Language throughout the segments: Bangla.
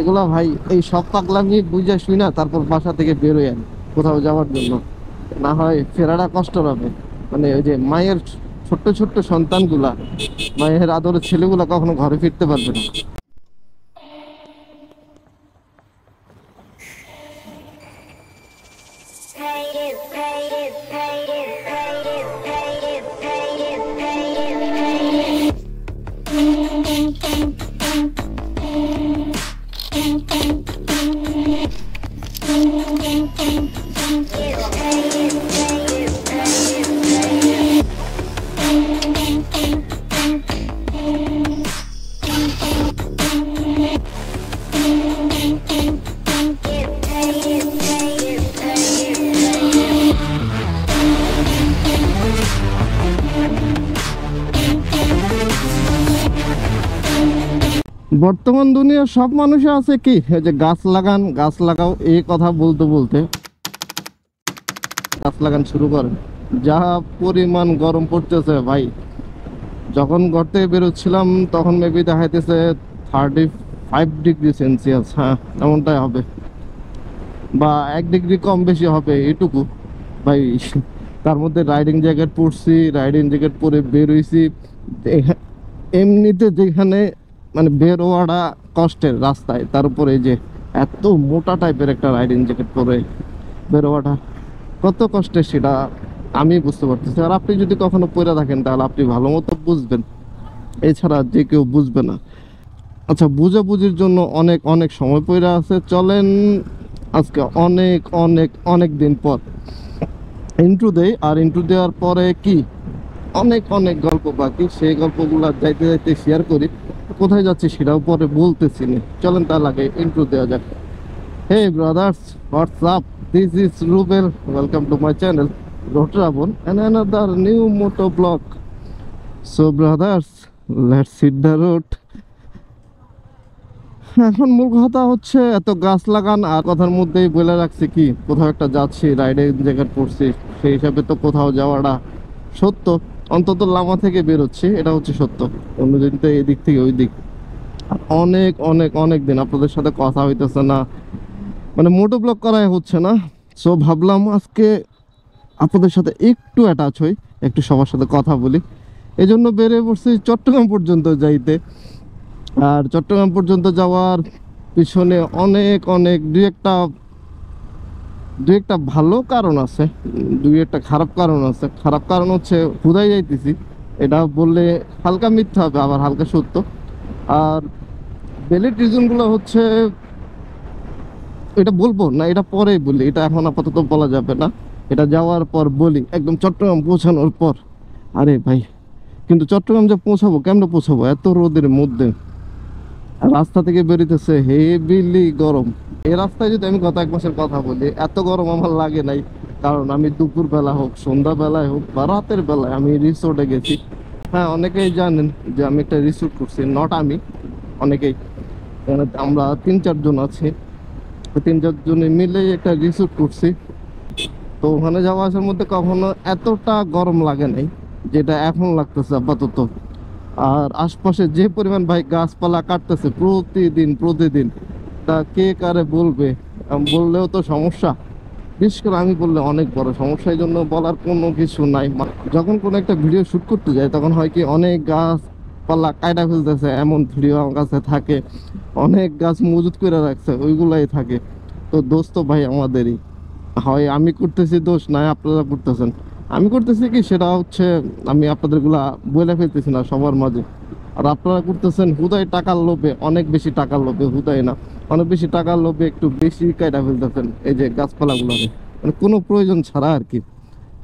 এগুলা ভাই এই সব পাগলামি বুঝা শুই না তারপর বাসা থেকে বেরোয় আনি কোথাও যাওয়ার জন্য, না হয় ফেরাটা কষ্ট হবে। মানে ওই যে মায়ের ছোট্ট ছোট্ট সন্তানগুলা, মায়ের আদরের ছেলেগুলা কখনো ঘরে ফিরতে পারবে না। বর্তমান দুনিয়ার সব মানুষে আছে কি এই যে গাছ লাগান গাছ লাগাও এই কথা বলতে বলতে গাছ লাগান শুরু করেন। যা পরিমাণ গরম পড়তেছে ভাই, যখন ঘর থেকে বেরোচ্ছিলাম তখন মেবি দেখাইতেছে 35 ডিগ্রি সেলসিয়াস। হ্যাঁ, এমনটাই হবে, বা 1 ডিগ্রি কম বেশি হবে এটুকু ভাই। তার মধ্যে রাইডিং জ্যাকেট পরছি, রাইডিং জ্যাকেট পরে বের হইছি। এমনিতে যেখানে মানে বের হওয়াটা কষ্টের রাস্তায়, তার উপরে যে এত মোটা টাইপের একটা রাইডিং জ্যাকেট পরে বের হওয়াটা কত কষ্টের সেটা আমি বুঝতে পারতেছি। আর আপনি যদি কখনো পরে থাকেন তাহলে আপনি ভালো মতো বুঝবেন, এছাড়া যে কেউ বুঝবে না। আচ্ছা, বুঝাবুঝির জন্য অনেক অনেক সময় পড়ে আছে। চলেন আজকে অনেক অনেক অনেক দিন পর ইন্ট্রো দেই, আর ইন্ট্রো দেওয়ার পরে কি অনেক অনেক গল্প বাকি, সেই গল্পগুলো যাইতে যাইতে শেয়ার করি। কোথায় যাচ্ছি সেটাও পরে বলতেছি না। চলেন তার আগে ইন্ট্রো দেওয়া যাক। Hey brothers, what's up, this is Rubel, welcome to my channel road Rabon and another new moto vlog. So brothers, let's hit the road. এখন মূল কথা হচ্ছে এত গাছ লাগান, আর কথার মধ্যেই বলে রাখছি কি কোথাও একটা যাচ্ছি, রাইডে জ্যাকেট পরছি, সেই হিসাবে তো কোথাও যাওয়াটা সত্য। অন্তত লামা থেকে বেরোচ্ছি, এটা হচ্ছে সত্য। অন্যদিন তো এদিক থেকে ওই দিক। আর অনেক অনেক অনেক দিন আপনাদের সাথে কথা হইতেছে না, মানে মোটো ব্লগ করাই হচ্ছে না। সো ভাবলাম আজকে আপনাদের সাথে একটু অ্যাটাচ হই, একটু সবার সাথে কথা বলি। এই জন্য বেরিয়ে পড়ছি চট্টগ্রাম পর্যন্ত যাইতে। আর চট্টগ্রাম পর্যন্ত যাওয়ার পিছনে অনেক অনেক দুই একটা ভালো কারণ আছে, দুই একটা খারাপ কারণ আছে। খারাপ কারণ হচ্ছে হুদাই যাইতেছি, এটা বললে হালকা মিথ্যা হবে আবার হালকা সত্য। আর ভ্যালিড রিজনগুলো হচ্ছে, এটা বলবো না, এটা পরে বলি, এটা এখন আপাতত বলা যাবে না, এটা যাওয়ার পর বলি, একদম চট্টগ্রাম পৌঁছানোর পর। আরে ভাই, কিন্তু চট্টগ্রাম যে পৌঁছাবো কেমনে পৌঁছাবো এত রোদের মধ্যে? রাস্তা থেকে বেরিতেছে হেভিলি গরম। এই রাস্তায় যদি আমি গত 1 মাসের কথা বলি, এত গরম আমার লাগে নাই। কারণ আমি দুপুর বেলা হোক, সন্ধ্যা বেলায় হোক, বা রাতের বেলায় আমি রিসোর্টে গেছি। হ্যাঁ, অনেকেই জানেন যে আমি একটা রিসোর্ট করছি, নট আমি, অনেকেই। আমরা 3-4 জন আছি, 3-4 জনে মিলে একটা রিসোর্ট করছি। তো ওখানে যাওয়া আসার মধ্যে কখনো এতটা গরম লাগে নাই যেটা এখন লাগতেছে আপাতত। আর আশপাশে যে পরিমাণ ভাই গাছপালা কাটতেছে প্রতিদিন প্রতিদিন, তা কে কারে বলবে? বললেও তো সমস্যা, বিশেষ করে আমি বললে অনেক বড় সমস্যা। এই জন্য বলার কোনো কিছু নাই। যখন কোনো একটা ভিডিও শুট করতে যাই তখন হয় কি অনেক গাছপালা কাটা ফেলতেছে এমন ভিডিও আমার কাছে থাকে, অনেক গাছ মজুত করে রাখছে ওইগুলাই থাকে। তো দোষ তো ভাই আমাদেরই, হয় আমি করতেছি দোষ, নাই আপনারা করতেছেন। আমি করতেছি কি সেটা হচ্ছে আমি আপনাদেরগুলা বলে ফেলতেছি না সবার মাঝে। আর আপনারা করতেছেন হুদাই টাকার লোভে, অনেক বেশি টাকার লোভে, হুদাই না অনেক বেশি টাকার লোভে একটু বেশি কাটা ফেলতেছেন এই যে গাছপালাগুলোকে, মানে কোনো প্রয়োজন ছাড়া আর কি।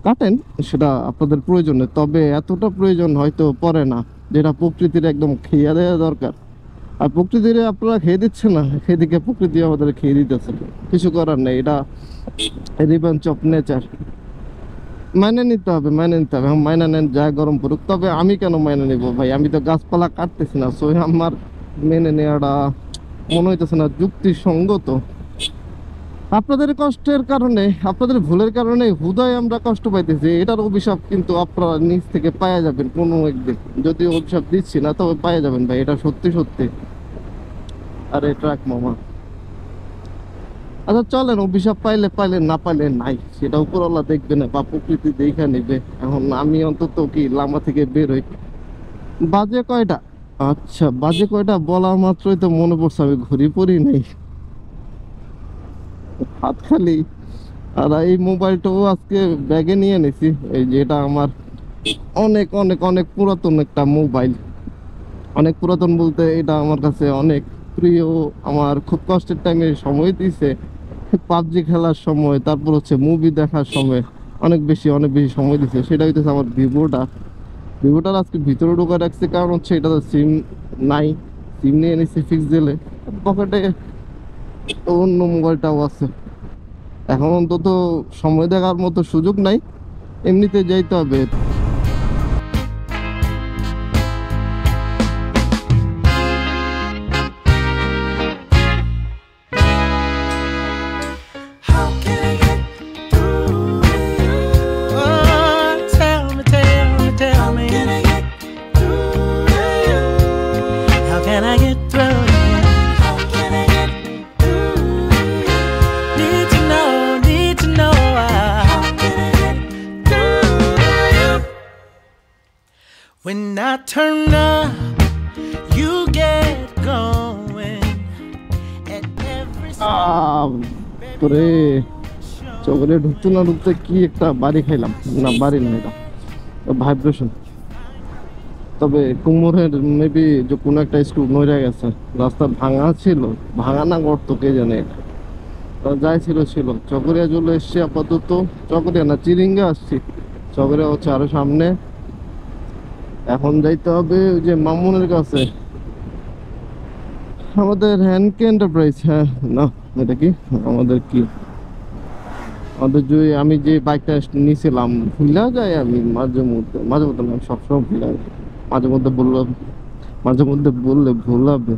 কাটেন, সেটা আপনাদের প্রয়োজনে, তবে এতটা প্রয়োজন হয়তো পড়ে না যেটা প্রকৃতির একদম খেয়ে দেওয়া দরকার। আর প্রকৃতির আপনারা খেয়ে দিচ্ছেন না, সেদিকে প্রকৃতি আমাদের খেয়ে দিতেছে, কিছু করার নেই। এটা রিভেঞ্জ অফ নেচার, মাইনে নিতে হবে, মাইনে নিতে হবে। মাইনা নেন, যা গরম পড়ুক। তবে আমি কেন মাইনে নিব ভাই? আমি তো গাছপালা কাটতেছি না, সো আমার মেনে নেওয়াটা মনে হইতেছে না যুক্তিসঙ্গত। আপনাদের কষ্টের কারণে, আপনাদের ভুলের কারণে হুদায় আমরা কষ্ট পাইতেছি। এটার অভিশাপ কিন্তু আপনারা নিজ থেকে পাওয়া যাবেন কোনো একদিন। যদি অভিশাপ দিচ্ছি না তবে পাওয়া যাবেন ভাই, এটা সত্যি সত্যি। আরে ট্রাক মামা। আচ্ছা চলেন, অভিশাপ পাইলে পাইলে, না পাইলে নাই, সেটা উপরওয়ালা দেখবে না বা প্রকৃতি দেখে নিবে। এখন আমি অন্তত কি লামা থেকে বেরোই। বাজে কয়টা? আচ্ছা বাজে কয়টা বলা মাত্রই তো মনে পড়ছে আমি ঘড়ি পরি নাই, হাত খালি। আর এই মোবাইলটাও আজকে ব্যাগে নিয়ে নিছি, এই যেটা আমার অনেক অনেক অনেক পুরাতন একটা মোবাইল। অনেক পুরাতন বলতে এটা আমার কাছে অনেক প্রিয়। আমার খুব কষ্টের টাইমে সময় দিছে পাবজি খেলার সময়, তারপর হচ্ছে মুভি দেখার সময়, অনেক বেশি অনেক বেশি সময় দিছে। সেটা হইতেছে আমার ভিভোটা। ভিভোটার আজকে ভিতরে ঢোকা রাখছে, কারণ হচ্ছে এটা তো সিম নাই, সিম নিয়ে নিছি ফিক্স দিলে। পকেটে অন্য মোবাইলটাও আছে। এখন অন্তত সময় দেখার মতো সুযোগ নাই, এমনিতে যাইতে হবে। How can I get through you? Oh, tell me, tell me. How can I get through you? How can I get through you? How can I get through you? Need to know, need to know. How can I get through you? When I turn up, you get going at every তোরে চোখে ঢুকতে না ঢুকতে কি একটা বাড়ি খাইলাম, না বাড়ি না, এটা ভাইব্রেশন। তবে কুমোরের মেবি যে কোনো একটা স্ক্রু নড়ে গেছে, রাস্তা ভাঙা ছিল, ভাঙা না গর্ত কে জানে। যাই ছিল ছিল। চকরিয়া চলে এসছি আপাতত, চকরিয়া না চিরিঙ্গা আসছি, চকরিয়া হচ্ছে আরো সামনে। এখন যাইতে হবে ওই যে মামুনের কাছে, আমাদের হ্যান্ডকে এন্টারপ্রাইজ। হ্যাঁ না, এটা কি আমাদের কি আমাদের যে আমি যে বাইকটা নিয়েছিলাম, ভুলা যায় আমি মাঝে মধ্যে, মাঝে মধ্যে না সবসময় ভুলা যায়। মাঝে মধ্যে বললাম, মাঝে মধ্যে বললে ভুলাবে।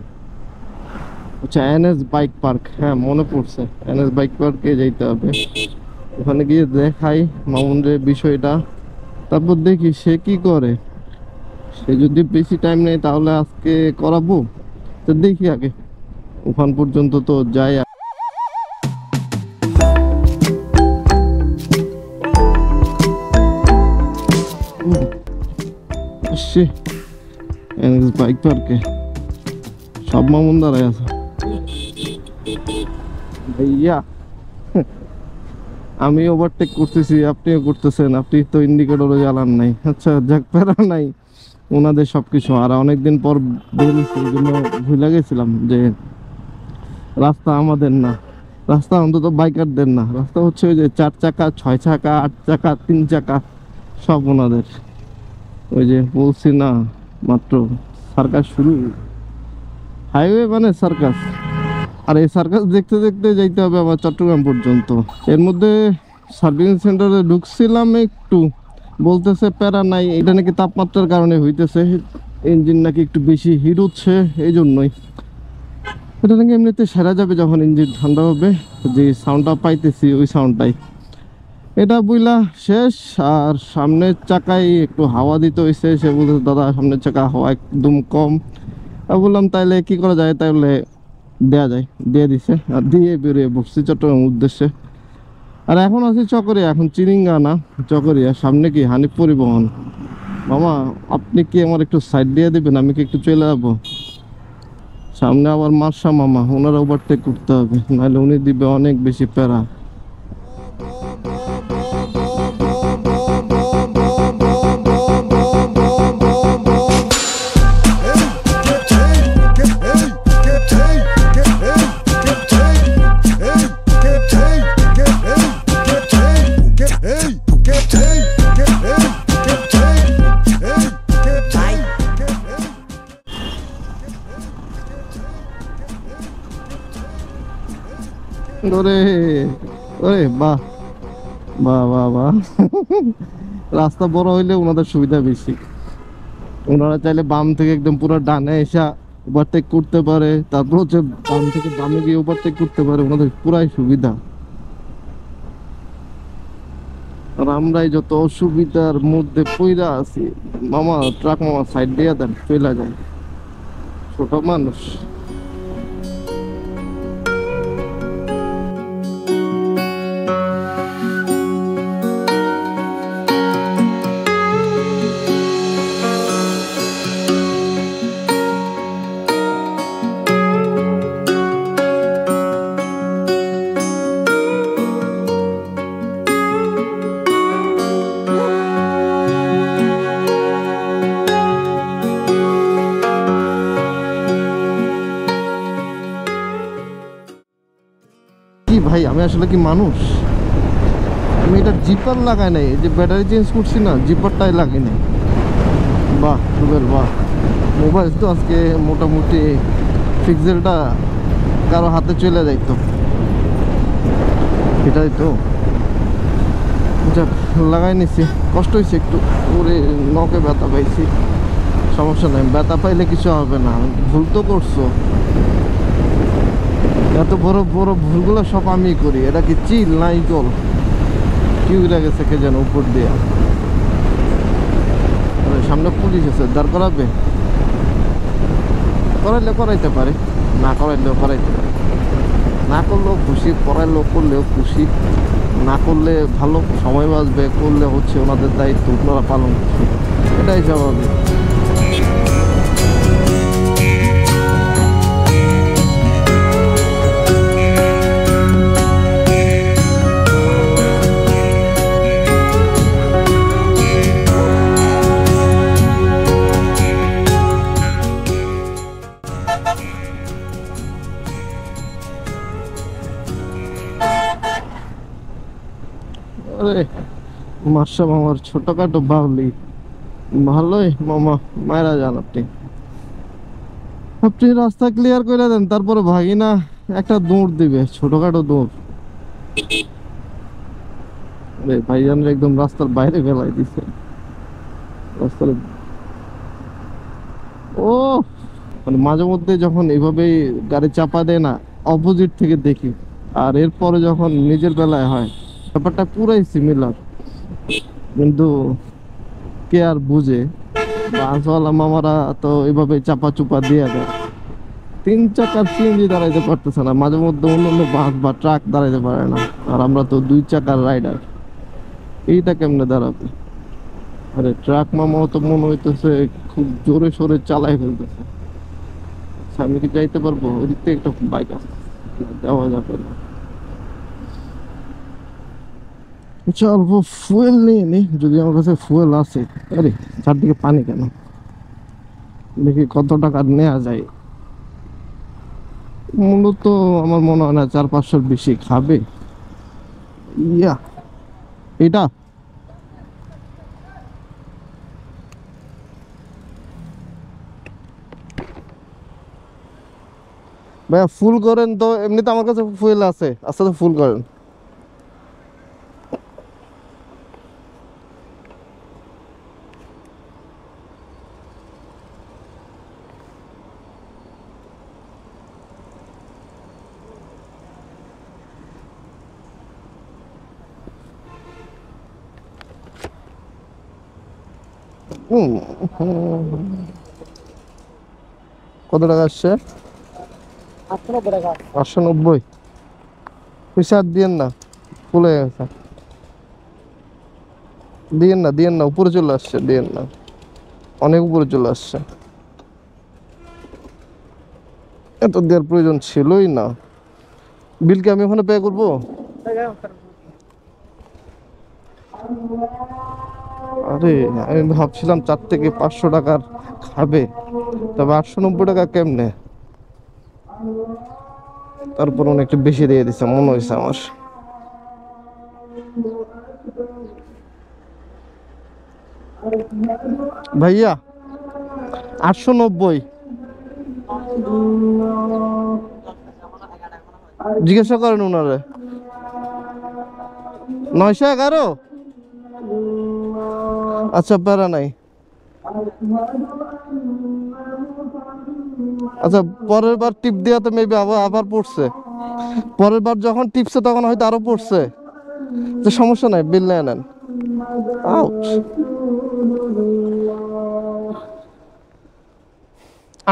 আচ্ছা এনএস বাইক পার্ক, হ্যাঁ মনে পড়ছে, এনএস বাইক পার্কে যাইতে হবে। ওখানে গিয়ে দেখাই মামুনের বিষয়টা, তারপর দেখি সে কি করে। সে যদি বেশি টাইম নেয় তাহলে আজকে করাবো, তো দেখি আগে ওখান পর্যন্ত তো যাই। বাইক পার্কে সব মামুন দাঁড়ায় আছে। ভাইয়া আমি ওভারটেক করতেছি, আপনিও করতেছেন, আপনি তো ইন্ডিকেটরও জ্বালান নাই। আচ্ছা যাক, প্যারা নাই, ওনাদের সবকিছু। আর অনেকদিন পর বেরিয়েছি, এই জন্য ভুলে গেছিলাম যে রাস্তা আমাদের না, রাস্তা অন্তত বাইকারদের না, রাস্তা হচ্ছে ওই যে 4 চাকা 6 চাকা 8 চাকা 3 চাকা সব ওনাদের। ওই যে বলছি না মাত্র, সার্কাস শুরু, হাইওয়ে মানে সার্কাস। আর এই সার্কাস দেখতে দেখতে যাইতে হবে আমার চট্টগ্রাম পর্যন্ত। এর মধ্যে সার্ভিসিং সেন্টারে ঢুকছিলাম একটু, বলতেছে প্যারা নাই, এটা নাকি তাপমাত্রার কারণে হইতেছে, ইঞ্জিন নাকি একটু বেশি হিট হচ্ছে, এই জন্যই। এটা নাকি এমনিতে সেরা যাবে যখন ইঞ্জিন ঠান্ডা হবে, যে সাউন্ডটা পাইতেছি ওই সাউন্ডটাই। এটা বুঝলা শেষ। আর সামনের চাকায় একটু হাওয়া দিতে হয়েছে, সে বলতেছে দাদা সামনের চাকা হাওয়া একদম কম। আমি বললাম তাইলে কি করা যায়, তাইলে দেয়া যায়, দিয়ে দিছে। আর দিয়ে বেরিয়ে বসছি চট্টগ্রাম উদ্দেশ্যে। আর এখন আছি চকরিয়া, এখন চিরিঙ্গা না চকরিয়া। সামনে কি হানিফ পরিবহন। মামা আপনি কি আমার একটু সাইড দিয়ে দিবেন, আমি কি একটু চলে যাবো। সামনে আবার মার্শা মামা, ওনারা ওভারটেক করতে হবে, নাহলে উনি দিবে অনেক বেশি প্যারা। ওরে ওরে বাহ বাহ বাহ বাহ। রাস্তা বড় হইলে ওনাদের সুবিধা বেশি, ওনারা চাইলে বাম থেকে একদম পুরো ডানে এসে ওভারটেক করতে পারে, তারপর হচ্ছে বাম থেকে বামে গিয়ে ওভারটেক করতে পারে, ওনাদের পুরাই সুবিধা। আর আমরাই যত অসুবিধার মধ্যে পইরা আছি। মামা ট্রাক মামা সাইড দিয়ে দেন, চলে যায়, ছোট মানুষ। ভাই, আমি আসলে কি মানুষ? আমি এটা জিপার লাগাই নাই, এই যে ব্যাটারি চেঞ্জ করছি না, জিপারটাই লাগাই নাই। বাহ রুবেল বাহ, মোবাইল তো আজকে মোটামুটি পিক্সেলটা কারো হাতে চলে যাইতো, এটাই তো। যাক, লাগাই নিছি, কষ্ট হয়েছে একটু, ওরে নখে ব্যথা পাইছি। সমস্যা নাই, ব্যথা পাইলে কিছু হবে না, ভুল তো করছো। এত বড় বড় ভুলগুলো সব আমি করি। এটা কি চিল না ইগল? কি উড়ে গেছে কে যেন উপর দিয়ে। সামনে পুলিশ আছে, দাঁড় করাবে? করাইলে করাইতে পারে, না করাইলেও করাইতে পারে। না করলেও খুশি, করাইলেও করলেও খুশি। না করলে ভালো, সময় বাঁচবে, করলে হচ্ছে ওনাদের দায়িত্ব ওনারা পালন করছে, এটাই স্বাভাবিক। আরে মাসা মামার ছোটখাটো বাউলি, ভালোই মামা, মায়েরা যান আপনি। আপনি রাস্তা ক্লিয়ার করে দেন, তারপরে ভাগিনা একটা দৌড় দিবে, ছোটখাটো দৌড়। আরে ভাইজানরা একদম রাস্তার বাইরে ফেলাই দিছে রাস্তার। ও মানে মাঝে মধ্যে যখন এইভাবে গাড়ি চাপা দেয় না, অপোজিট থেকে দেখি, আর এরপরে যখন নিজের বেলায় হয়, ব্যাপারটা পুরাই সিমিলার। কিন্তু কে আর বুঝে, বাসওয়ালা মামারা তো এভাবে চাপা চুপা দিয়ে দেয়। 3 চাকার সিএনজি দাঁড়াইতে পারতেছে না, মাঝে মধ্যে অন্য বাস বা ট্রাক দাঁড়াইতে পারে না, আর আমরা তো 2 চাকার রাইডার, এইটা কেমনে দাঁড়াবে? আরে ট্রাক মামাও তো মনে হইতেছে খুব জোরে সোরে চালাই ফেলতেছে। আচ্ছা, আমি কি যাইতে পারবো? ওদিক থেকে একটা বাইক আছে, যাওয়া যাবে না। আচ্ছা, অল্প ফুয়েল নিয়ে নি, যদি আমার কাছে ফুয়েল আছে। আরে চারদিকে পানি কেন, দেখি কত টাকা নেওয়া যায়। মূলত আমার মনে হয় না 400-500 বেশি খাবে। ইয়া, এটা ভাইয়া ফুল করেন তো, এমনিতে আমার কাছে ফুয়েল আছে, আস্তে আস্তে ফুল করেন। হুম, কত টাকা আসছে? 890। পয়সা আর দিয়েন না, ফুল হয়ে গেছে। দিয়েন না, দিয়েন না, উপরে চলে আসছে, দিয়েন না, অনেক উপরে চলে আসছে। এত দেওয়ার প্রয়োজন ছিলই না। বিল কি আমি ওখানে পে করবো? আরে আমি ভাবছিলাম 4 থেকে 500 টাকার খাবে, তবে 890 টাকা কেমনে? তারপর অনেকটা বেশি দিয়ে দিছে মনে হয়েছে আমার। ভাইয়া 890, জিজ্ঞাসা করেন ওনারে। 911। আচ্ছা প্যারা নাই। আচ্ছা, পরের বার টিপ দেওয়া তো মেবি আবার আবার পড়ছে, পরের বার যখন টিপছে তখন হয়তো আরো পড়ছে। তো সমস্যা নাই, বিল নিয়ে নেন। আউট।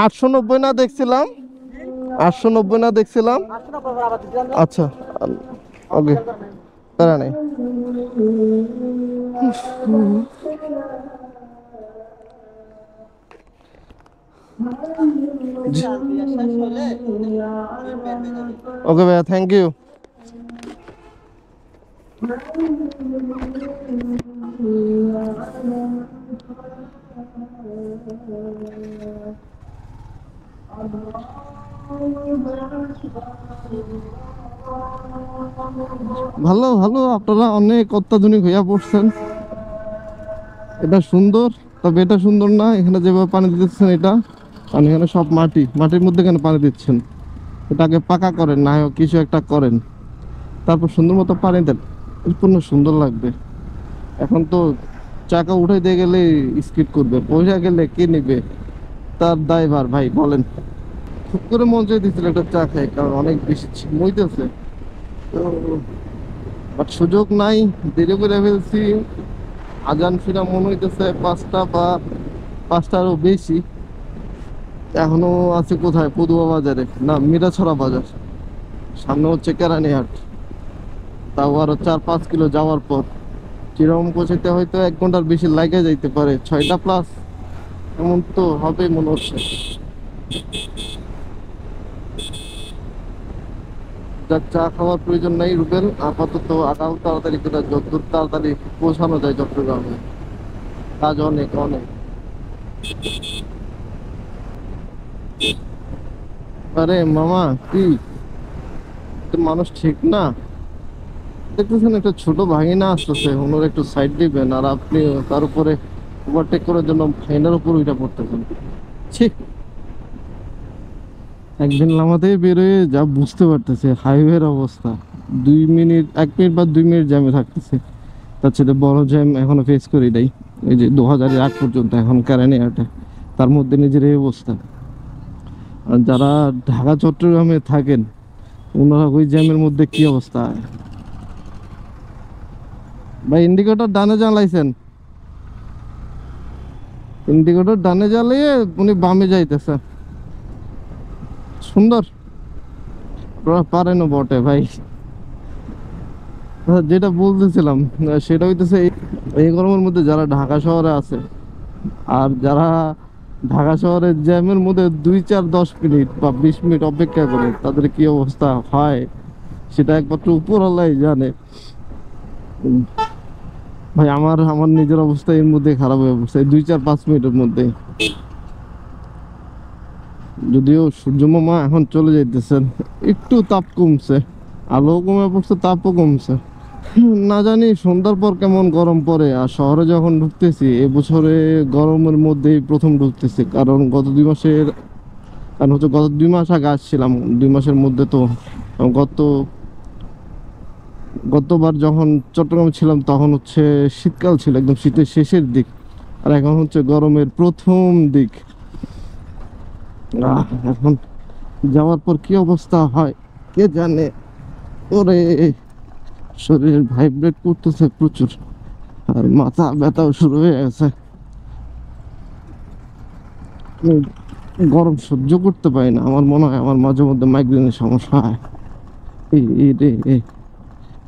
890 না দেখছিলাম, 890 না দেখছিলাম। আচ্ছা, ওকে, প্যারা নেই। ওকে ভাইয়া, থ্যাংক ইউ। ভালো ভালো, আপনারা অনেক অত্যাধুনিক হইয়া পড়ছেন। এটা সুন্দর, তবে এটা সুন্দর না। এখানে যেভাবে পানি দিতেছেন এটা, কারণ এখানে সব মাটি, মাটির মধ্যে কেন পানি দিচ্ছেন? এটাকে পাকা করেন, না হয় কিছু একটা করেন, তারপর সুন্দর মতো পানি দেন, পূর্ণ সুন্দর লাগবে। এখন তো চাকা উঠাই দিয়ে গেলে স্কিড করবে, পয়সা গেলে কে নিবে? তার দায়ভার ভাই, বলেন। খুব করে মন চাই দিচ্ছিল একটা চা খাই, কারণ অনেক বেশি মইতেছে তো, বাট সুযোগ নাই, দেরি করে ফেলছি। আজান ফিরা মনে হইতেছে 5টা বা 5টারও বেশি। এখনো আছে কোথায়? পদুয়া বাজারে না, মিরাছড়া বাজার। সামনে হচ্ছে কেরানীহাট, তাও আরো 4-5 কিলো যাওয়ার পর। চিরম পৌঁছাইতে হয়তো 1 ঘন্টার বেশি লাগে যাইতে পারে, 6টা প্লাস এমন তো হবে মনে হচ্ছে। যার চা খাওয়ার প্রয়োজন নাই রুবেল, আপাতত আগাও তাড়াতাড়ি করে, যতদূর তাড়াতাড়ি পৌঁছানো যায় চট্টগ্রামে। কাজ অনেক অনেক। আরে মামা, কি মানুষ ঠিক না? দেখতেছেন একটা ছোট ভাঙিনা আসতেছে, ওনার একটু সাইড দিবেন, আর আপনি তার উপরে ওভারটেক করার জন্য ফাইনার উপর উইটা পড়তেছেন। ঠিক একদিন লামাতে বেরোয় যা বুঝতে পারতেছে হাইওয়ের অবস্থা, 2 মিনিট 1 মিনিট বা 2 মিনিট জ্যামে থাকতেছে। তার সাথে বড় জ্যাম এখনো ফেস করি নাই, এই যে 2000-এর আগ পর্যন্ত এখন কারেন্ট আটে, তার মধ্যে নিজের এই অবস্থা। আর যারা ঢাকা চট্টগ্রামে থাকেন, ওনারা ওই জ্যামের মধ্যে কি অবস্থা? ভাই ইন্ডিকেটর ডানে জ্বালাইছেন, ইন্ডিকেটর ডানে জ্বালিয়ে উনি বামে যাইতেছে। সুন্দর, পারেনও বটে ভাই। যেটা বলতেছিলাম সেটা হইতেছে এই গরমের মধ্যে যারা ঢাকা শহরে আছে, আর যারা ঢাকা শহরের জ্যামের মধ্যে 2-4-10 মিনিট বা 20 মিনিট অপেক্ষা করে, তাদের কি অবস্থা হয় সেটা একমাত্র উপরওয়ালাই জানে। উম, ভাই আমার আমার নিজের অবস্থা এর মধ্যে খারাপ হয়ে পড়ছে, 2-4-5 মিনিটের মধ্যে। যদিও সূর্য মামা এখন চলে যাইতেছেন, একটু তাপ কমছে, আলো কমে পড়ছে, তাপও কমছে। না জানি সন্ধ্যার পর কেমন গরম পড়ে। আর শহরে যখন ঢুকতেছি এবছরে গরমের মধ্যেই প্রথম ঢুকতেছি, কারণ গত 2 মাস আগে আসছিলাম। 2 মাসের মধ্যে তো গতবার যখন চট্টগ্রামে ছিলাম তখন হচ্ছে শীতকাল ছিল, একদম শীতের শেষের দিক, আর এখন হচ্ছে গরমের প্রথম দিক। এখন যাওয়ার পর কি অবস্থা হয় কে জানে। ওরে, শরীর ভাইব্রেট করতেছে প্রচুর, আর মাথা ব্যথাও শুরু হয়ে গেছে। আমি গরম সহ্য করতে পারি না, আমার মনে হয় আমার মাঝে মধ্যে মাইগ্রেনের সমস্যা হয়। এই রে,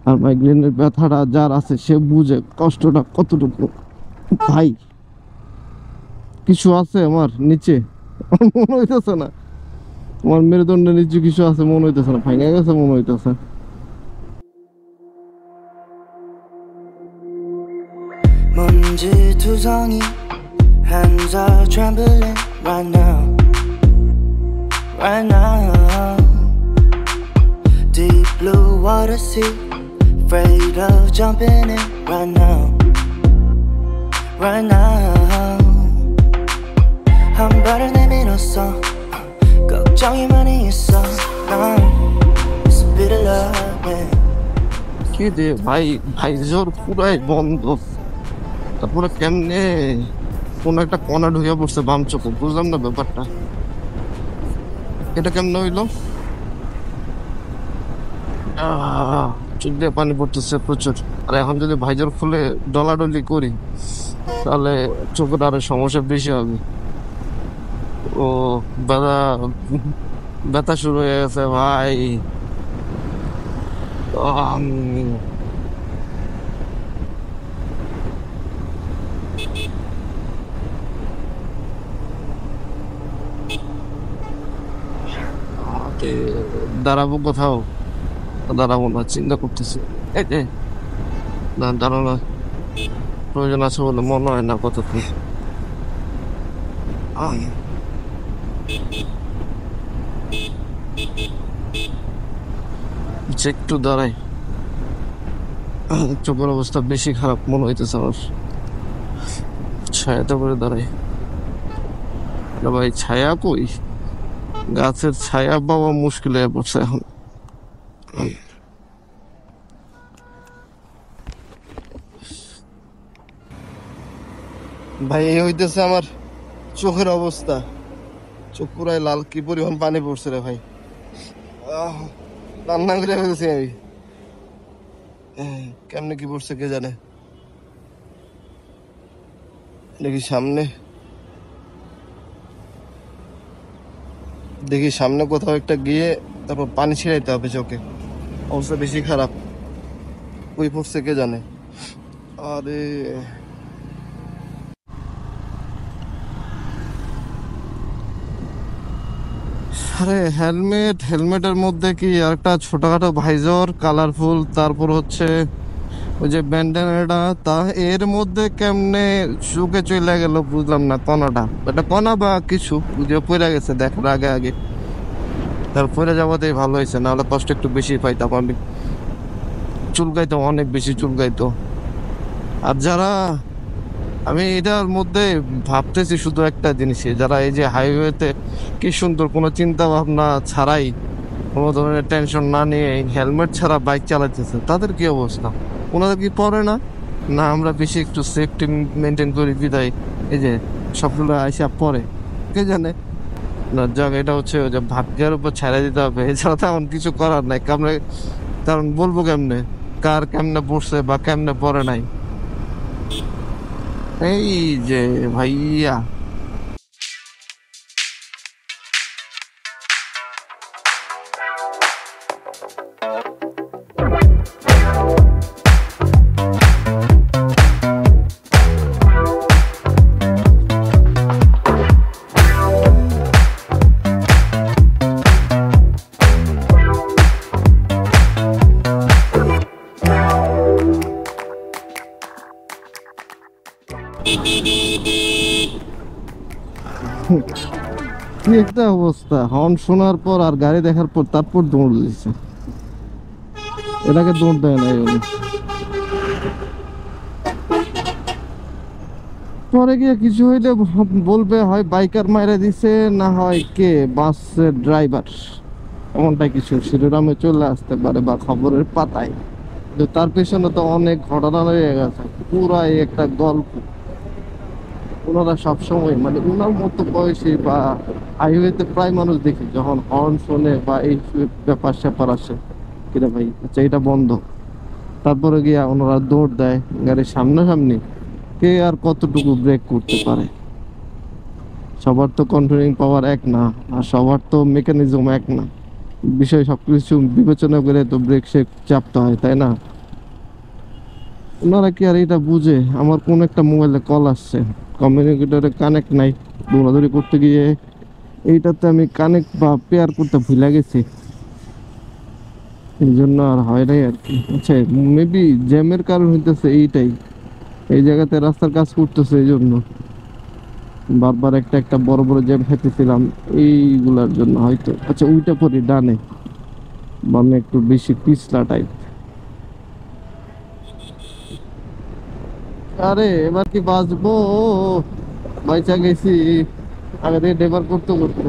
আর মাইগ্রেনের ব্যথাটা যার আছে সে বুঝে কষ্টটা কতটুকু। ভাই কিছু আছে আমার নিচে, আমার মনে হইতেছে না, আমার মেরুদণ্ডের নিচে কিছু আছে মনে হইতেছে না, ভাঙে গেছে মনে হইতেছে। 먼지투성이 hands are trembling right now, right now. Deep blue water sea, afraid of jumping in right now, right now. 한 발을 내밀었어, 걱정이 많이 있어. It's a bit of love, yeah. কি রে ভাই, ভাইজোর পুরাই বন্ধ, তারপরে কেমনে কোন একটা কণা ঢুকে পড়ছে বাম চোখে, বুঝলাম না ব্যাপারটা, এটা কেমনে হইলো? চোখ দিয়ে পানি পড়তেছে প্রচুর। আর এখন যদি ভাইজোর খুলে ডলাডলি করি তাহলে চোখের আরো সমস্যা বেশি হবে। ও ব্যথা ব্যথা শুরু হয়ে গেছে ভাই। আম, দাঁড়াবো কোথাও? দাঁড়াবো না, চিন্তা করতেছি। এই যে না, দাঁড়ানো প্রয়োজন আছে বলে মনে হয় না কতক্ষণ। আচ্ছা একটু দাঁড়াই, চোখের অবস্থা বেশি খারাপ মনে হইতেছে আমার। ছায়াতে করে দাঁড়াই। ভাই ছায়া কই, গাছের ছায়া পাওয়া মুশকিল হয়ে পড়ছে এখন। ভাই এই হইতেছে আমার চোখের অবস্থা, চোখ পুরাই লাল, কি পরিমাণ পানি পড়ছে রে ভাই, রান্না করে ফেলছি আমি। কেমনে কি পড়ছে কে জানে। দেখি সামনে, দেখি সামনে কোথাও একটা গিয়ে তারপর পানি ছিড়াইতে হবে চোখে, অবস্থা বেশি খারাপ। কই পড়ছে কে জানে। আরে আরে হেলমেটের মধ্যে কি একটা ছোটখাটো ভাইজর কালারফুল, তারপর হচ্ছে ওই যে ব্যান্ডেনাটা, তা এর মধ্যে কেমনে চোখে চলে গেল বুঝলাম না। কণাটা এটা কণা বা কিছু বুঝে পড়ে গেছে দেখার আগে আগে, তার পরে যাওয়াতেই ভালো হয়েছে, নাহলে কষ্ট একটু বেশি পাইতাম আমি। চুলকাইতো, অনেক বেশি চুলকাইতো। আর যারা, আমি এটার মধ্যে ভাবতেছি শুধু একটা জিনিসই, যারা এই যে হাইওয়েতে কি সুন্দর কোনো চিন্তা ভাবনা ছাড়াই, কোনো ধরনের টেনশন না নিয়ে হেলমেট ছাড়া বাইক চালাতেছে, তাদের কি অবস্থা? ওনাদের কি পড়ে না? না আমরা বেশি একটু সেফটি মেনটেন করি বিদায় এই যে সবগুলো আইসা পরে, কে জানে। না যাক, এটা হচ্ছে ওই যে ভাগ্যের উপর ছেড়ে দিতে হবে, এছাড়া তেমন কিছু করার নাই। কারণ বলবো কেমনে কার কেমনে পড়ছে বা কেমনে পড়ে নাই। এই যে ভাইয়া, কি একটা অবস্থা, হর্ন শোনার পর আর গাড়ি দেখার পর তারপর দৌড় দিচ্ছে, এটাকে দৌড় দেয় না উনি। পরে গিয়ে কিছু হইলে বলবে হয় বাইকার মাইরা দিছে, না হয় কে বাসের ড্রাইভার, এমনটাই কিছু শিরোনামে চলে আসতে পারে বা খবরের পাতায়। কিন্তু তার পেছনে তো অনেক ঘটনা রয়ে গেছে, পুরাই একটা গল্প। ওনারা সবসময় মানে ওনার মতো বয়সী বা হাইওয়েতে প্রায় মানুষ দেখি যখন হর্ন শোনে বা এই ব্যাপার স্যাপার আসে, কিরে ভাই আচ্ছা এটা বন্ধ, তারপরে গিয়া ওনারা দৌড় দেয় গাড়ির সামনাসামনি। কে আর কতটুকু ব্রেক করতে পারে? সবার তো কন্ট্রোলিং পাওয়ার এক না, আর সবার তো মেকানিজম এক না। বিষয় সবকিছু বিবেচনা করে তো ব্রেক সে চাপতে হয়, তাই না? ওনারা কি আর এটা বুঝে? আমার কোন একটা মোবাইলে কল আসছে, কমিউনিকেটরে কানেক্ট নাই, দৌড়াদৌড়ি করতে গিয়ে এইটাতে আমি কানেক্ট বা পেয়ার করতে ভুলে গেছি, এই জন্য আর হয় নাই আর কি। আচ্ছা মেবি জ্যামের কারণ হইতেছে এইটাই, এই জায়গাতে রাস্তার কাজ করতেছে এই জন্য বারবার একটা একটা বড় বড় জ্যাম খাইতেছিলাম এইগুলার জন্য হয়তো। আচ্ছা উইটা পরি ডানে, বামে একটু বেশি পিছলা টাইপ। আরে এবার কি বাঁচবো, বাইচা গেছি আগে থেকে ডেবার করতে করতে।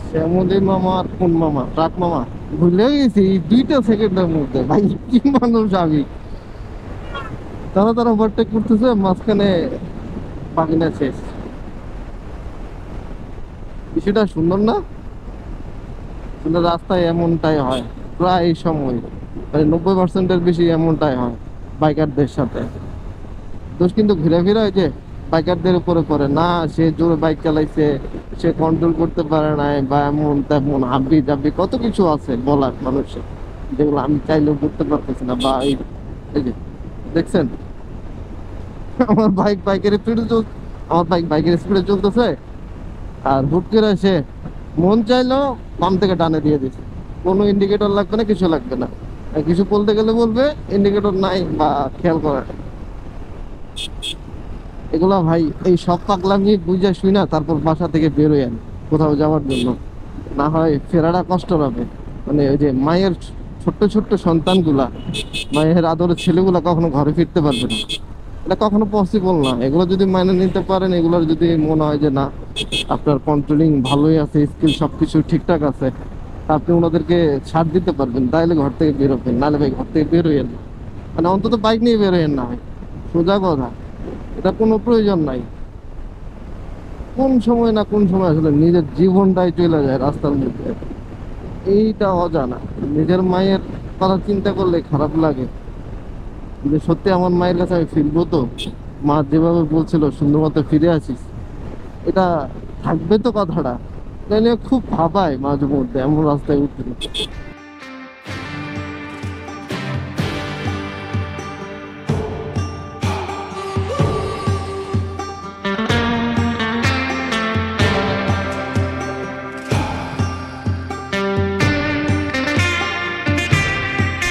শ্যামলী মামা আর কোন মামা, ট্রাক মামা, ভুলে গেছি এই 2টা সেকেন্ডের মধ্যে। ভাই কি মানুষ আমি, তারা তারা ওভারটেক করতেছে, মাঝখানে বাগিনা শেষ। বিষয়টা সুন্দর না? সুন্দর রাস্তায় এমনটাই হয় প্রায় সময়, মানে 90%-এর বেশি এমনটাই হয় বাইকারদের সাথে। দোষ কিন্তু ঘুরে ফিরে হয় যে বাইকারদের উপরে পড়ে না, সে জোরে বাইক চালাইছে, সে কন্ট্রোল করতে পারে নাই, বা এমন তেমন হাবি জাবি কত কিছু আছে বলার মানুষের, যেগুলো আমি চাইলেও করতে পারতেছি না। বা এই যে দেখছেন আমার বাইকের স্পিডে আমার বাইকের স্পিডে চলতেছে, আর হুট করে সে মন চাইলো বাম থেকে ডানে দিয়ে দিচ্ছে, কোনো ইন্ডিকেটর লাগবে না, কিছু লাগবে না। আর কিছু বলতে গেলে বলবে ইন্ডিকেটর নাই বা খেয়াল করে। এগুলা ভাই এই সব পাগলামি বুঝে শুই না, তারপর বাসা থেকে বেরোয় আনি কোথাও যাওয়ার জন্য। না হয় ফেরাটা কষ্ট হবে। মানে ওই যে মায়ের ছোট্ট ছোট্ট সন্তানগুলা, মায়ের আদরের ছেলেগুলা কখনো ঘরে ফিরতে পারবে না, এটা কখনো পসিবল না। এগুলো যদি মাইনে নিতে পারেন, এগুলোর যদি মনে হয় যে না আপনার কন্ট্রোলিং ভালোই আছে, স্কিল সবকিছু ঠিকঠাক আছে, তা আপনি ওনাদেরকে ছাড় দিতে পারবেন, তাইলে ঘর থেকে বেরোবেন। নাহলে ভাই ঘর থেকে বেরোয়েন না, মানে অন্তত বাইক নিয়ে বেরোয়েন না ভাই, সোজা কথা। এটা কোনো প্রয়োজন নাই। কোন সময় না কোন সময় আসলে নিজের জীবনটাই চলে যায় রাস্তার মধ্যে, এইটা অজানা। নিজের মায়ের কথা চিন্তা করলে খারাপ লাগে যে সত্যি আমার মায়ের কাছে আমি ফিরবো তো, মা যেভাবে বলছিল সুন্দর মতো ফিরে আসিস, এটা থাকবে তো কথাটা। এটা নিয়ে খুব ভাবায় মাঝে মধ্যে এমন রাস্তায় উঠলে।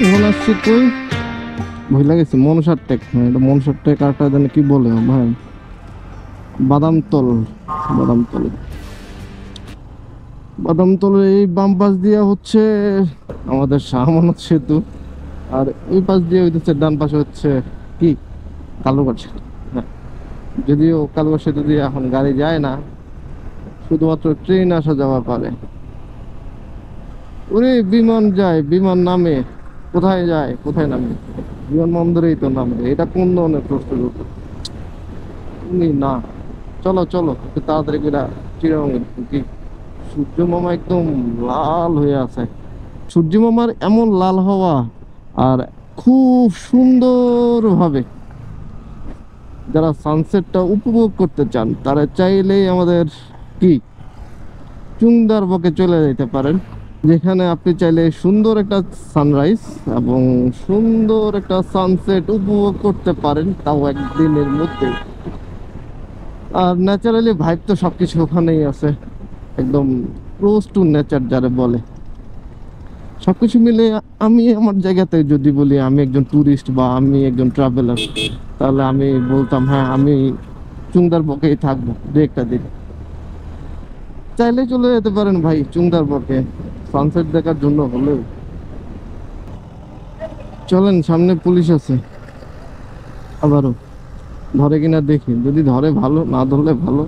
এখন আসছি তুই ভুলে গেছি, মনসার টেক, এটা মনসার টেক, আরটা জানি কি বলে ভাই, বাদামতল। বাদামতল, বাদামতলের এই বাম পাশ দিয়ে হচ্ছে আমাদের শাহ আমানত সেতু, আর ওই পাশ দিয়ে হইতেছে ডান পাশে হচ্ছে কি কালুঘাট সেতু। হ্যাঁ, যদিও কালুঘাট সেতু দিয়ে এখন গাড়ি যায় না, শুধুমাত্র ট্রেন আসা যাওয়া পারে। ওরে বিমান যায়, বিমান নামে, কোথায় যায় কোথায় নামে? বিমানবন্দরেই তো নামবে। এটা কোন ধরনের প্রশ্ন তুমি না? চলো চলো একটু তাড়াতাড়ি করে চিরাং। কি সূর্য মামা একদম লাল হয়ে আছে। সূর্য মামার এমন লাল হওয়া আর খুব সুন্দর ভাবে যারা সানসেটটা উপভোগ করতে চান, তারা চাইলেই আমাদের কি চুংদার বকে চলে যেতে পারেন, যেখানে আপনি চাইলে সুন্দর একটা সানরাইজ এবং সুন্দর একটা সানসেট উপভোগ করতে পারেন, তাও একদিনের মধ্যে। আর ন্যাচারালি ভাইব তো সবকিছু ওখানেই আছে, একদম ক্লোজ টু নেচার যারা বলে। সবকিছু মিলে আমি আমার জায়গাতে যদি বলি আমি একজন ট্যুরিস্ট বা আমি একজন ট্রাভেলার, তাহলে আমি বলতাম হ্যাঁ আমি চুংদার বকেই থাকবো দু একটা দিন। চাইলে চলে যেতে পারেন ভাই চুংদার বকে সানসেট দেখার জন্য হলেও। চলেন, সামনে পুলিশ আছে, আবারও ধরে কিনা দেখি। যদি ধরে ভালো, না ধরলে ভালো,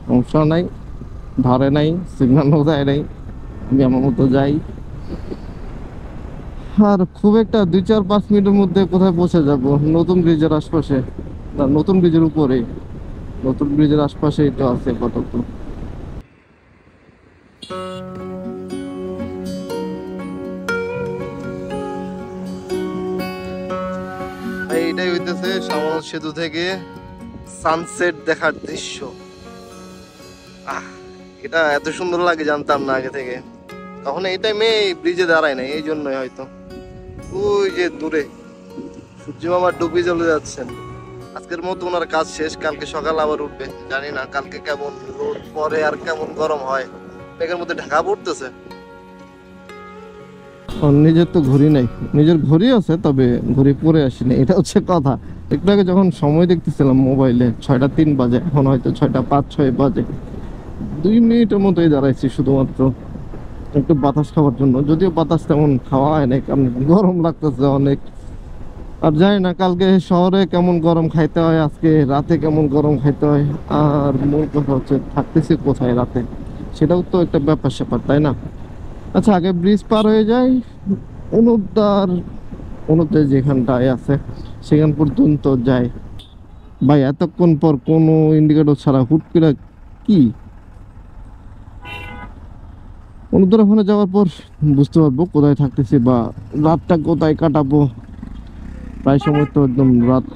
সমস্যা নাই। ধরে নাই, সিগন্যালও দেয় নাই, আমি আমার মতো যাই। আর খুব একটা 2-4-5 মিনিটের মধ্যে কোথায় পৌঁছে যাব? নতুন ব্রিজের আশপাশে, না নতুন ব্রিজের উপরে, নতুন ব্রিজের আশপাশেই তো আছে কতক্ষণ। এইটাই হইতেছে শামল সেতু থেকে সানসেট দেখার দৃশ্য। এটা এত সুন্দর লাগে জানতাম না আগে থেকে। তখন এই টাইমে ব্রিজে দাঁড়ায় না, এই জন্যই হয়তো। ওই যে দূরে সূর্য মামা ডুবে চলে যাচ্ছেন। আজকের মতো ওনার কাজ শেষ, কালকে সকাল আবার উঠবে। জানি না কালকে কেমন রোদ পরে আর কেমন গরম হয়, মেঘের মধ্যে ঢাকা পড়তেছে। নিজের তো ঘড়ি নাই, নিজের ঘড়ি আছে তবে ঘড়ি পরে আসেনি, এটা হচ্ছে কথা। একটু আগে যখন সময় দেখতেছিলাম মোবাইলে 6টা 3 বাজে, এখন হয়তো 6টা 5-6 বাজে। 2 মিনিটের মতোই দাঁড়াইছি শুধুমাত্র একটু বাতাস খাওয়ার জন্য, যদিও বাতাস তেমন খাওয়া হয় না, কারণ গরম লাগতেছে অনেক। আর জানি না কালকে শহরে কেমন গরম খাইতে হয়, আজকে রাতে কেমন গরম খাইতে হয়। আর মূল কথা হচ্ছে থাকতেছি কোথায় রাতে, সেটাও তো একটা ব্যাপার স্যাপার, তাই না? আচ্ছা, আগে ব্রিজ পার হয়ে যায়, অনুদ্দার যেখানটায় আছে সেখান পর্যন্ত যায়। ভাই এতক্ষণ পর কোনো ইন্ডিকেটর ছাড়া হুট করে কি অনুদ্দার ওখানে যাওয়ার পর বুঝতে পারবো কোথায় থাকতেছি বা রাতটা কোথায় কাটাবো। প্রায় সময় তো একদম রাত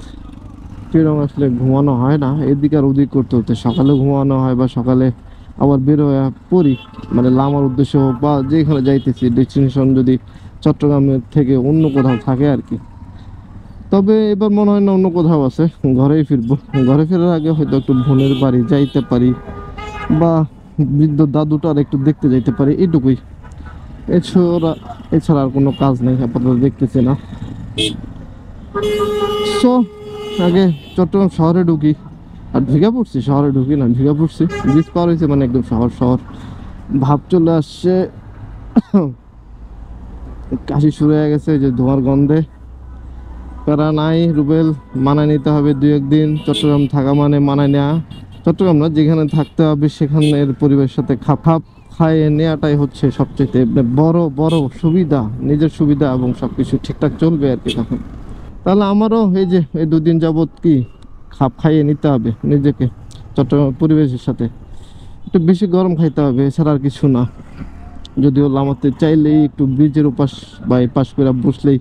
চিরং আসলে ঘুমানো হয় না, এদিক আর ওদিক করতে হতে। সকালে ঘুমানো হয় বা সকালে আবার বের হয়ে পড়ি, মানে লামার উদ্দেশ্য হোক বা যেখানে যাইতেছি ডেস্টিনেশন যদি চট্টগ্রামের থেকে অন্য কোথাও থাকে আর কি। তবে এবার মনে হয় না অন্য কোথাও আছে, ঘরেই ফিরবো। ঘরে ফেরার আগে হয়তো একটু বোনের বাড়ি যাইতে পারি বা বৃদ্ধ দাদুটার একটু দেখতে যাইতে পারি, এইটুকুই। এছাড়া আর কোনো কাজ নেই আপাতত, দেখতেছি না। সো আগে চট্টগ্রাম শহরে ঢুকি, আর ঢুকে পড়ছি, শহরে ঢুকি না ঢুকে পড়ছি। ব্রিজ পার হয়েছে মানে একদম শহর। ভাব চলে আসছে, কাশি শুরু হয়ে গেছে যে ধোঁয়ার গন্ধে। প্যারা নাই রুবেল, মানায় নিতে হবে 2-1 দিন। চট্টগ্রাম থাকা মানে মানায় নেওয়া, চট্টগ্রাম না যেখানে থাকতে হবে সেখানের পরিবেশের সাথে খাপ খাইয়ে নেওয়াটাই হচ্ছে সবচেয়ে বড় বড় সুবিধা, নিজের সুবিধা এবং সবকিছু ঠিকঠাক চলবে আর কি তখন। তাহলে আমারও এই যে এই 2 দিন যাবত কি খাপ খাইয়ে নিতে হবে নিজেকে চট্টগ্রাম পরিবেশের সাথে। একটু বেশি গরম খাইতে হবে, এছাড়া আর কিছু না। যদিও লামাতে চাইলেই একটু ব্রিজের উপাস বা এই পাশ করে বসলেই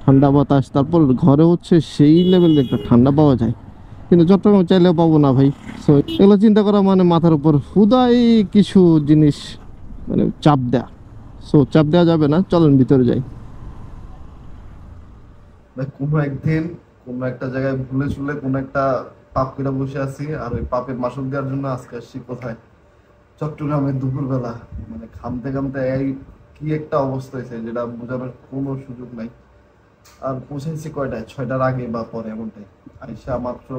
ঠান্ডা বাতাস, তারপর ঘরে হচ্ছে সেই লেভেলের একটা ঠান্ডা পাওয়া যায়, কিন্তু চট্টগ্রাম চাইলেও পাবো না ভাই। সো এগুলো চিন্তা করা মানে মাথার উপর হুদাই কিছু জিনিস মানে চাপ দেয়া। সো চাপ দেওয়া যাবে না, চলেন ভিতরে যাই। কোনো একদিন কোনো একটা জায়গায় ভুলে চুলে কোনো একটা পাপ করে বসে আছি, আর ওই পাপের মাসুল দেওয়ার জন্য আজকে আসছি কোথায়, চট্টগ্রামে দুপুরবেলা। মানে ঘামতে ঘামতে এই কি একটা অবস্থা হয়েছে যেটা বোঝানোর কোনো সুযোগ নাই। আর পৌঁছাইছি কয়টায়, 6টার আগে বা পরে এমনটাই। আইসা মাত্র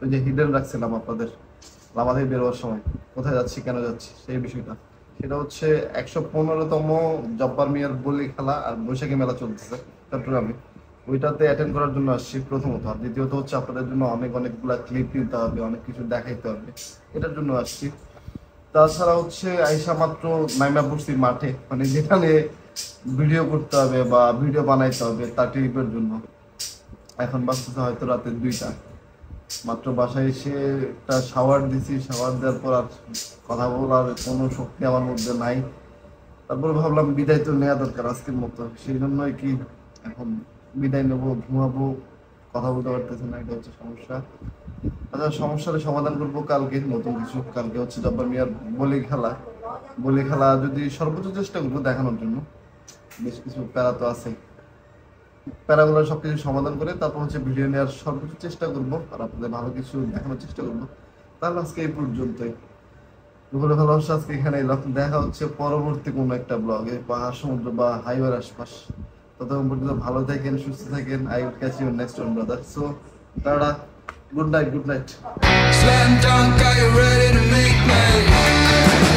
ওই যে হিডেন রাখছিলাম আপনাদের আমাদের বেরোয়ার সময়, কোথায় যাচ্ছি কেন যাচ্ছি সেই বিষয়টা। সেটা হচ্ছে 115তম জব্বার মিয়ার বলি খেলা আর বৈশাখী মেলা চলতেছে চট্টগ্রামে, ওইটাতে অ্যাটেন্ড করার জন্য আসছি প্রথমত। আর দ্বিতীয়ত হচ্ছে আপনাদের জন্য অনেকগুলা ক্লিপ নিতে হবে, অনেক কিছু দেখাইতে হবে, এটার জন্য আসছি। তাছাড়া হচ্ছে আইসা মাত্র নাইমা পড়ছি মাঠে, মানে যেখানে ভিডিও করতে হবে বা ভিডিও বানাইতে হবে তার ট্রিপের জন্য। এখন বাজতেছে হয়তো রাতে 2টা। মাত্র বাসায় এসে একটা শাওয়ার দিছি, শাওয়ার দেওয়ার পর আর কথা বলার কোনো শক্তি আমার মধ্যে নাই। তারপরে ভাবলাম বিদায় তো নেওয়া দরকার আজকের মতো, সেই জন্যই কি এখন বিদায় নেবো, ঘুমাবো, কথা বলতে পারতেছে না, এটা হচ্ছে সমস্যা। আচ্ছা, সমস্যার সমাধান করবো কালকে নতুন কিছু। কালকে হচ্ছে জব্বার মিয়ার বলি খেলা যদি সর্বোচ্চ চেষ্টা করবো দেখানোর জন্য। বেশ কিছু প্যারা তো আছে, প্যারাগুলো সবকিছু সমাধান করে তারপর হচ্ছে ভিডিও নেওয়ার সর্বোচ্চ চেষ্টা করবো আর আপনাদের ভালো কিছু দেখানোর চেষ্টা করবো। তাহলে আজকে এই পর্যন্তই। দুপুরে ভালোবাসা আজকে এখানে দেখা হচ্ছে পরবর্তী কোনো একটা ব্লগে, পাহাড় সমুদ্র বা হাইওয়ের আশপাশ। ততক্ষণ পর্যন্ত ভালো থাকেন, সুস্থ থাকেন। I will catch you next one brother. So tata, good night. Slam dunk, are you ready to make me?